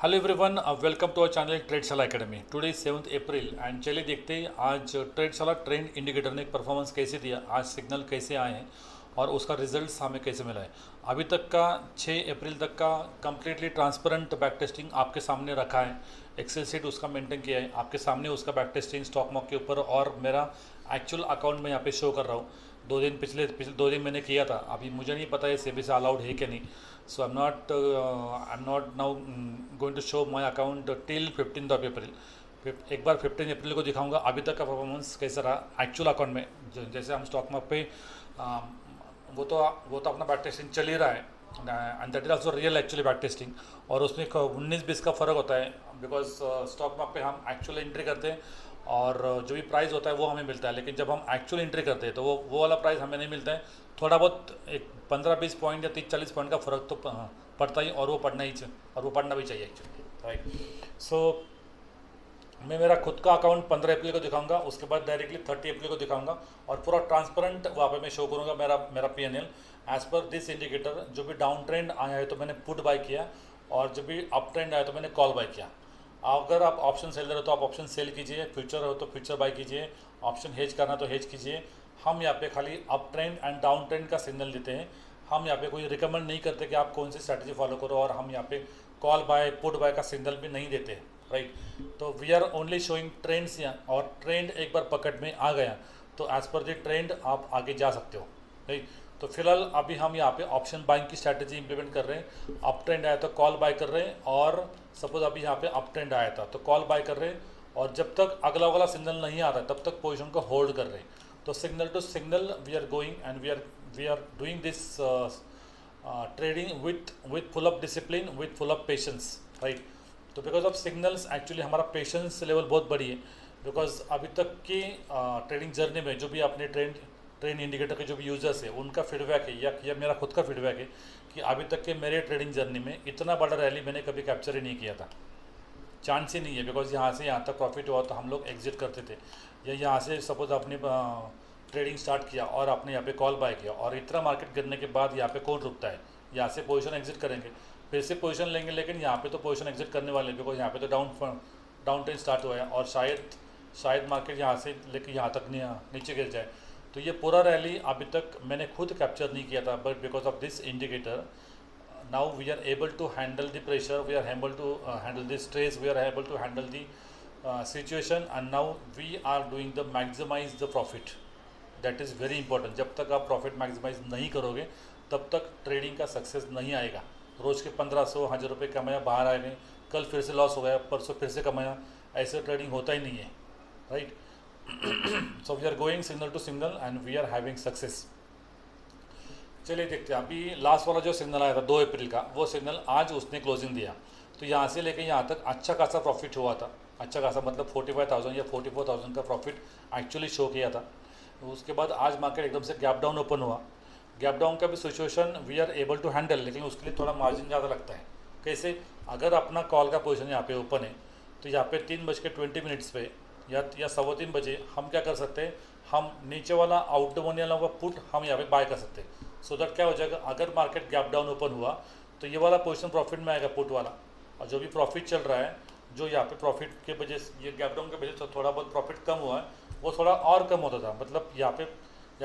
Hello everyone, welcome to our channel Tradeshala academy. Today 7 April and चलिए देखते हैं आज ट्रेडशाला ट्रेंड इंडिकेटर ने परफॉर्मेंस कैसे दिया, आज सिग्नल कैसे आए हैं और उसका रिजल्ट्स हमें कैसे मिला है। अभी तक का 6 अप्रैल तक का कम्प्लीटली ट्रांसपेरेंट बैक टेस्टिंग आपके सामने रखा है। एक्सेल सीट उसका मेंटेन किया है आपके सामने, उसका बैक टेस्टिंग स्टॉक मार्केट के ऊपर और मेरा एक्चुअल अकाउंट में यहाँ पे शो कर रहा हूँ। पिछले 2 दिन मैंने किया था, अभी मुझे नहीं पता है सेबी से अलाउड है कि नहीं। So I am not now going to show my account till 15 of April. एक बार 15 अप्रैल को दिखाऊंगा अभी तक का परफॉर्मेंस कैसा रहा एक्चुअल अकाउंट में। जैसे हम स्टॉक मार्केट पे वो तो अपना बैक टेस्टिंग चल ही रहा है and that is also real actually back testing. और उसमें 19-20 का फ़र्क होता है बिकॉज स्टॉक मार्केट पे हम एक्चुअल एंट्री करते हैं और जो भी प्राइस होता है वो हमें मिलता है, लेकिन जब हम एक्चुअल एंट्री करते हैं तो वो वाला प्राइस हमें नहीं मिलता है। थोड़ा बहुत एक 15-20 पॉइंट या 30-40 पॉइंट का फ़र्क तो पड़ता ही, और वो पढ़ना भी चाहिए एक्चुअली, राइट। सो मैं मेरा खुद का अकाउंट 15 अप्रैल को दिखाऊंगा, उसके बाद डायरेक्टली 30 अप्रैल को दिखाऊंगा और पूरा ट्रांसपेरेंट वहाँ पे मैं शो करूँगा मेरा P&L as per this indicator. जो भी डाउन ट्रेंड आया है तो मैंने पुट बाय किया और जब भी अप ट्रेंड आया तो मैंने कॉल बाय किया। अगर आप ऑप्शन सेलर हो तो आप ऑप्शन सेल कीजिए, फ्यूचर हो तो फ्यूचर बाय कीजिए, ऑप्शन हेज करना तो हेज कीजिए। हम यहाँ पे खाली up trend and down trend का सिग्नल देते हैं। हम यहाँ पे कोई रिकमेंड नहीं करते कि आप कौन सी स्ट्रैटेजी फॉलो करो, और हम यहाँ पे कॉल बाय पुट बाय का सिग्नल भी नहीं देते, राइट। तो we are only showing trends यहाँ, और ट्रेंड एक बार पकड़ में आ गया तो एज पर द ट्रेंड आप आगे जा सकते हो, राइट। तो फिलहाल अभी हम यहाँ पे ऑप्शन बाइंग की स्ट्रैटेजी इंप्लीमेंट कर रहे हैं। अप ट्रेंड आया तो कॉल बाय कर रहे हैं, और सपोज अभी यहाँ पे अप ट्रेंड आया था तो कॉल बाय कर रहे हैं, और जब तक अगला वाला सिग्नल नहीं आ रहा है तब तक पोजीशन को होल्ड कर रहे हैं। तो signal to signal we are going and we are doing this trading with full of discipline, with full of patience, right. तो बिकॉज ऑफ सिग्नल्स एक्चुअली हमारा पेशेंस लेवल बहुत बड़ी है, बिकॉज अभी तक की ट्रेडिंग जर्नी में जो भी अपने ट्रेंड इंडिकेटर के जो भी यूज़र्स है उनका फीडबैक है या मेरा खुद का फीडबैक है कि अभी तक के मेरे ट्रेडिंग जर्नी में इतना बड़ा रैली मैंने कभी कैप्चर ही नहीं किया था। चांस ही नहीं है, बिकॉज यहाँ से यहाँ तक प्रॉफिट हुआ तो हम लोग एग्जिट करते थे, या यहाँ से सपोज अपनी ट्रेडिंग स्टार्ट किया और आपने यहाँ पे कॉल बाय किया और इतना मार्केट गिरने के बाद यहाँ पे कौन रुकता है, यहाँ से पोजीशन एग्जिट करेंगे, फिर से पोजीशन लेंगे, लेकिन यहाँ पे तो पोजीशन एग्जिट करने वाले हैं बिकॉज यहाँ पे तो डाउन ट्रेंड स्टार्ट हुआ है और शायद मार्केट यहाँ से लेकर यहाँ तक नीचे गिर जाए। तो ये पूरा रैली अभी तक मैंने खुद कैप्चर नहीं किया था, but because of this indicator now we are able to handle the pressure, we are able to handle the stress, we are able to handle the situation, and now we are doing the maximize the profit. That is very important. जब तक आप profit maximise नहीं करोगे तब तक trading का success नहीं आएगा। रोज़ के 1500-1000 रुपये कमाया, बाहर आ गए, कल फिर से लॉस हो गया, परसों फिर से कमाया, ऐसे ट्रेडिंग होता ही नहीं है, right. So we are going signal to signal and we are having success. चलिए देखते हैं, अभी लास्ट वाला जो सिग्नल आया था 2 अप्रैल का, वो सिग्नल आज उसने क्लोजिंग दिया, तो यहाँ से लेकर यहाँ तक अच्छा खासा प्रॉफिट हुआ था। अच्छा खासा मतलब 45,000 या 44,000 का प्रॉफिट एक्चुअली शो किया था। उसके बाद आज मार्केट एकदम से गैप डाउन ओपन हुआ। गैप डाउन का भी situation we are able to handle, लेकिन उसके लिए थोड़ा मार्जिन ज़्यादा लगता है। कैसे? अगर अपना कॉल का पोजीशन यहाँ पे ओपन है तो यहाँ पे 3:20 पे या 3:15 बजे हम क्या कर सकते हैं, हम नीचे वाला आउट मनी वाला पुट हम यहाँ पे बाय कर सकते हैं। सो दैट क्या हो जाएगा, अगर मार्केट गैप डाउन ओपन हुआ तो ये वाला पोजीशन प्रॉफिट में आएगा पुट वाला, और जो भी प्रॉफिट चल रहा है, जो यहाँ पे प्रॉफिट के वजह से ये गैप डाउन के वजह से थोड़ा बहुत प्रॉफिट कम हुआ है, वो थोड़ा और कम होता था। मतलब यहाँ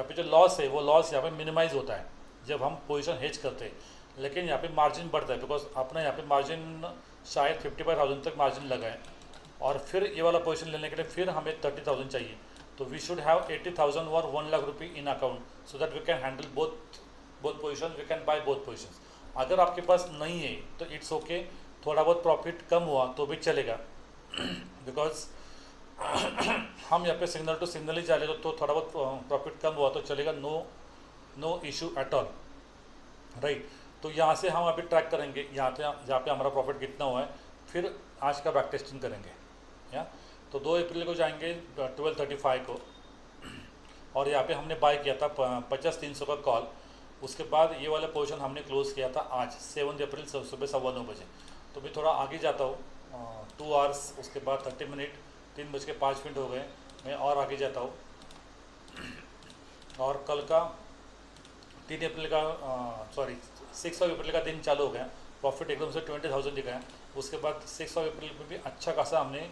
पे जो लॉस है वो लॉस यहाँ पे मिनिमाइज होता है जब हम पोजीशन हेज करते हैं, लेकिन यहाँ पे मार्जिन बढ़ता है बिकॉज अपना यहाँ पे मार्जिन शायद 55,000 तक मार्जिन लगा है, और फिर ये वाला पोजीशन लेने के लिए फिर हमें 30,000 चाहिए। तो वी शुड हैव 80,000 और 1 लाख रुपये in account, so that we can handle both position, we can buy both position. अगर आपके पास नहीं है तो इट्स ओके, थोड़ा बहुत प्रॉफिट कम हुआ तो भी चलेगा बिकॉज हम यहाँ पे सिग्नल टू सिग्नल ही चलेगा, तो थोड़ा बहुत प्रॉफिट कम हुआ तो चलेगा, no issue at all, right. तो यहाँ से हम अभी ट्रैक करेंगे यहाँ पे हमारा प्रॉफिट कितना हुआ है, फिर आज का बैक टेस्टिंग करेंगे। या तो 2 अप्रैल को जाएंगे 12:35 को, और यहाँ पे हमने बाय किया था 50-300 का कॉल। उसके बाद ये वाला पोजीशन हमने क्लोज किया था आज 7 अप्रैल सुबह 9:15 बजे। तो मैं थोड़ा आगे जाता हूँ 2 आवर्स, उसके बाद 30 मिनट, 3:05 हो गए, मैं और आगे जाता हूँ। और कल का 3 अप्रैल का 6 अप्रैल का दिन चालू हो गया, प्रॉफिट एकदम से 20,000 दिखाया। उसके बाद 6 अप्रैल में भी अच्छा खासा हमने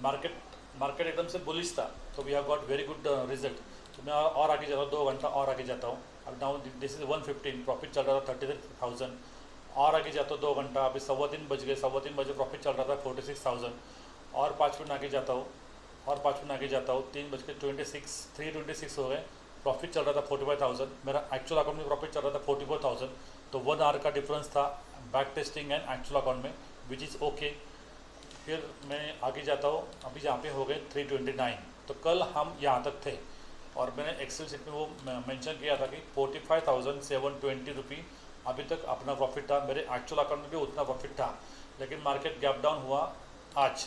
मार्केट मार्केट एकदम से बुलिश था, तो we have got very good result. तो मैं और आगे जाता हूँ, 2 घंटा और आगे जाता हूँ। अब नाउ दिस इज़ 115, प्रॉफिट चल रहा था 33,000। और आगे जाता हूँ 2 घंटा, अभी 3:15 बज गए, 3:15 बजे प्रॉफिट चल रहा था 46,000। और 5 मिनट आगे जाता हूँ, और 5 मिनट आगे जाता हूँ, 3:26 हो गए, प्रॉफिट चल रहा था 45,000। मेरा एक्चुअल अकाउंट में प्रॉफिट चल रहा था 44,000। तो 1 आवर का डिफरेंस था back testing and actual account में, विच इज़ ओके। फिर मैं आगे जाता हूँ, अभी यहाँ पे हो गए 329। तो कल हम यहाँ तक थे और मैंने एक्सेल शीट में वो मेंशन किया था कि 45,720 रुपये अभी तक अपना प्रॉफिट था। मेरे एक्चुअल अकाउंट में भी उतना प्रॉफिट था, लेकिन मार्केट गैप डाउन हुआ आज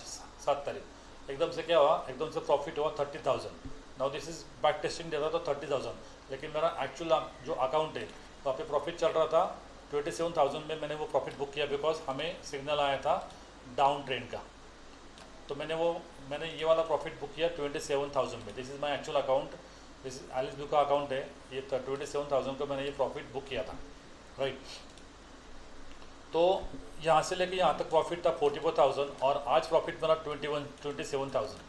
7 तारीख। एकदम से क्या हुआ, एकदम से प्रॉफिट हुआ 30,000। Now this is back testing देता तो 30,000, लेकिन मेरा एक्चुअल जो अकाउंट है वहाँ पे प्रॉफिट चल रहा था 27,000 में। मैंने वो प्रॉफिट बुक किया बिकॉज हमें सिग्नल आया था डाउन ट्रेंड का। तो मैंने ये वाला प्रॉफिट बुक किया 27,000 में। This is my actual account, this is Alice Blue का अकाउंट है। ये 27,000 को मैंने ये प्रॉफिट बुक किया था, राइट। तो यहाँ से लेके यहाँ तक प्रॉफिट था 44,000 और आज प्रॉफिट मेरा 27,000।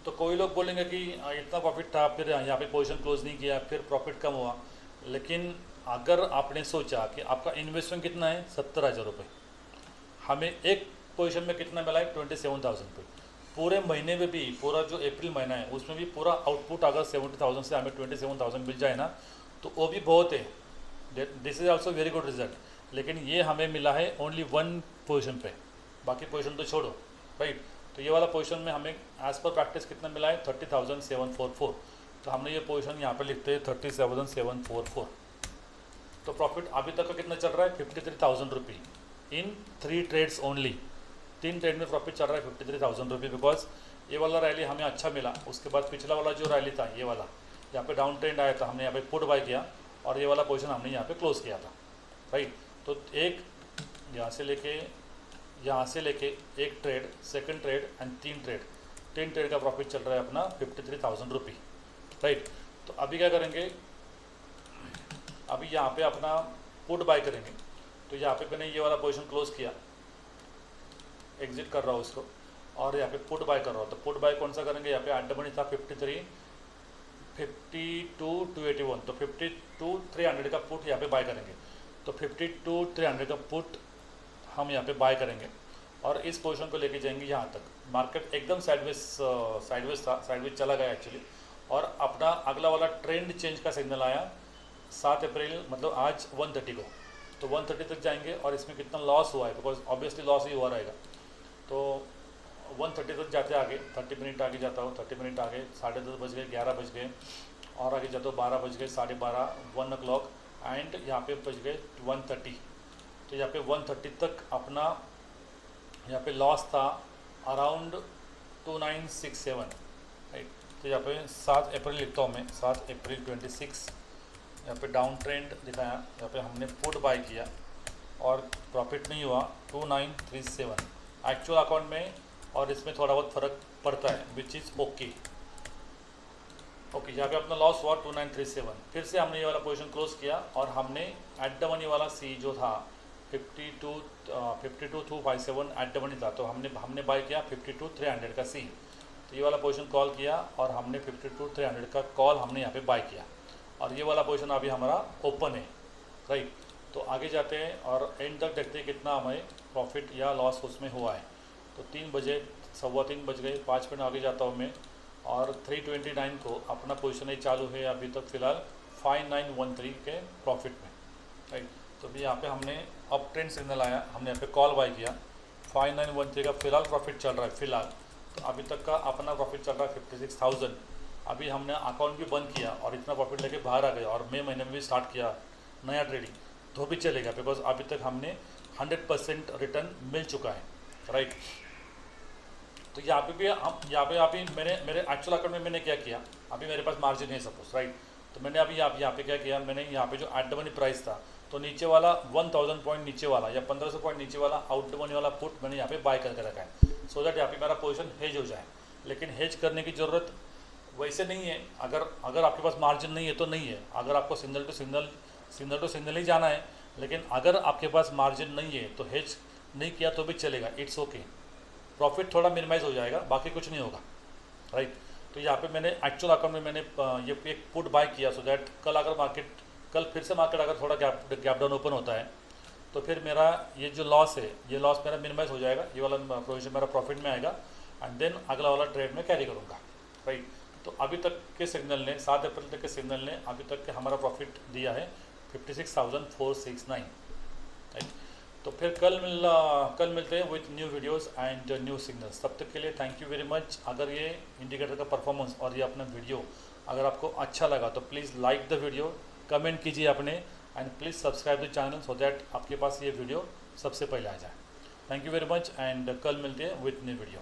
तो कोई लोग बोलेंगे कि इतना प्रॉफिट था, फिर यहाँ पे पोजीशन क्लोज नहीं किया, फिर प्रॉफिट कम हुआ। लेकिन अगर आपने सोचा कि आपका इन्वेस्टमेंट कितना है 70,000 रुपये, हमें एक पोजीशन में कितना मिला है 27,000 पे। पूरे महीने में भी, पूरा जो अप्रैल महीना है उसमें भी पूरा आउटपुट अगर 70,000 से हमें 27,000 मिल जाए ना, तो वो भी बहुत है। This is also very good result. लेकिन ये हमें मिला है ओनली 1 पोजीशन पे, बाकी पोजीशन तो छोड़ो, राइट। तो ये वाला पोजीशन में हमें एज पर प्रैक्टिस कितना मिला है 30,744। तो हमने ये पोजीशन यहाँ पे लिखते हैं 37,744। तो प्रॉफिट अभी तक का कितना चल रहा है 53,000 रुपये इन 3 ट्रेड्स ओनली। 3 ट्रेड में प्रॉफिट चल रहा है 53,000 रुपये, बिकॉज ये वाला रैली हमें अच्छा मिला। उसके बाद पिछला वाला जो रैली था, ये वाला यहाँ पे डाउन ट्रेंड आया था, हमने यहाँ पे पुट बाय किया और ये वाला पोजीशन हमने यहाँ पे क्लोज किया था, राइट। तो एक यहाँ से लेके एक trade, second trade and 3 trade का प्रॉफिट चल रहा है अपना 53,000 रुपये, राइट। तो अभी क्या करेंगे, अभी यहाँ पे अपना पुट बाय करेंगे। तो यहाँ पे मैंने ये वाला पोजीशन क्लोज किया, एग्जिट कर रहा हूँ उसको, और यहाँ पे पुट बाय कर रहा हूँ। तो पुट बाय कौन सा करेंगे, यहाँ पे एट द मनी था 52,281। तो 52,300 का पुट यहाँ पे बाय करेंगे। तो 52,300 का पुट हम यहाँ पे बाय करेंगे और इस पोजीशन को लेके जाएंगे यहाँ तक। मार्केट एकदम साइडवेज चला गया एक्चुअली, और अपना अगला वाला ट्रेंड चेंज का सिग्नल आया 7 अप्रैल, मतलब आज 130 को। तो 130 तक जाएंगे और इसमें कितना लॉस हुआ है, बिकॉज ऑब्वियसली लॉस ही हुआ रहेगा। तो 130 तक जाते आगे, 30 मिनट आगे जाता हूँ, 30 मिनट आगे 10:30 बज गए, 11 बज गए, और आगे जाता हूँ 12 बज गए, 12:30, 1 o'clock एंड यहाँ पे बज गए 130। तो यहाँ पे 130 तक अपना यहाँ पे लॉस था अराउंड 2967, राइट। तो यहाँ पे 7 अप्रैल लिखता हूँ मैं, 7 अप्रैल 26। यहाँ पे डाउन ट्रेंड दिखाया, यहाँ पे हमने पुट बाय किया और प्रॉफिट नहीं हुआ 2937 एक्चुअल अकाउंट में, और इसमें थोड़ा बहुत फ़र्क पड़ता है, विच इज़ ओके। यहाँ पे अपना लॉस हुआ 2937। फिर से हमने ये वाला पोजीशन क्लोज किया और हमने एट द मनी वाला सी जो था 52,257 एट द मनी था, तो हमने बाय किया 52,300 का सी। तो ये वाला पोजीशन कॉल किया और हमने 52,300 का कॉल हमने यहाँ पे बाय किया, और ये वाला पोजीशन अभी हमारा ओपन है, राइट। तो आगे जाते हैं और एंड तक देखते हैं कितना हमें प्रॉफिट या लॉस उसमें हुआ है। तो 3 बजे, 3:15 बज गए, 5 मिनट आगे जाता हूँ मैं, और 329 को अपना पोजीशन ही चालू है अभी तक फ़िलहाल 5913 के प्रॉफिट में, राइट। तो भी यहाँ पे हमने अप ट्रेंड सिग्नल आया, हमने यहाँ पे कॉल बाय किया, 5913 का फ़िलहाल प्रॉफिट चल रहा है फ़िलहाल। तो अभी तक का अपना प्रॉफिट चल रहा है 56,000। अभी हमने अकाउंट भी बंद किया और इतना प्रॉफिट लेके बाहर आ गए, और मई महीने में भी स्टार्ट किया नया ट्रेडिंग, तो भी चलेगा, बिकॉज अभी तक हमने 100% रिटर्न मिल चुका है, राइट। तो यहाँ पे अभी मेरे एक्चुअल अकाउंट में मैंने क्या किया, अभी मेरे पास मार्जिन है सपोज, राइट। तो मैंने अभी यहाँ पे क्या किया, मैंने यहाँ पे जो एट द मनी प्राइस था, तो नीचे वाला 1000 पॉइंट नीचे वाला या 1500 पॉइंट नीचे वाला आउट द मनी वाला पुट मैंने यहाँ पे बाय करके रखा है, सो दैट यहाँ पे मेरा पोजीशन हेज हो जाए। लेकिन हेज करने की ज़रूरत वैसे नहीं है, अगर आपके पास मार्जिन नहीं है तो नहीं है। अगर आपको सिग्नल टू सिग्नल ही जाना है लेकिन अगर आपके पास मार्जिन नहीं है तो हेज नहीं किया तो भी चलेगा, इट्स ओके। प्रॉफिट थोड़ा मिनिमाइज हो जाएगा, बाकी कुछ नहीं होगा, राइट। तो यहाँ पे मैंने एक्चुअल अकाउंट में मैंने ये एक पुट बाय किया, सो दैट कल फिर से मार्केट अगर थोड़ा गैप डाउन ओपन होता है तो फिर मेरा ये जो लॉस है, ये लॉस मेरा मिनिमाइज हो जाएगा, ये वाला प्रोविजन मेरा प्रॉफिट में आएगा, एंड देन अगला वाला ट्रेड में कैरी करूँगा, राइट। तो अभी तक के सिग्नल ने 7 अप्रैल तक के सिग्नल ने अभी तक के हमारा प्रॉफिट दिया है 56,469, राइट। तो फिर कल मिलते हैं with new videos and new signals. तब तक के लिए थैंक यू वेरी मच। अगर ये इंडिकेटर का परफॉर्मेंस और ये अपना वीडियो अगर आपको अच्छा लगा तो please like the video, comment कीजिए अपने, and please subscribe the channel so that आपके पास ये वीडियो सबसे पहले आ जाए। Thank you very much and कल मिलते हैं विथ न्यू वीडियो।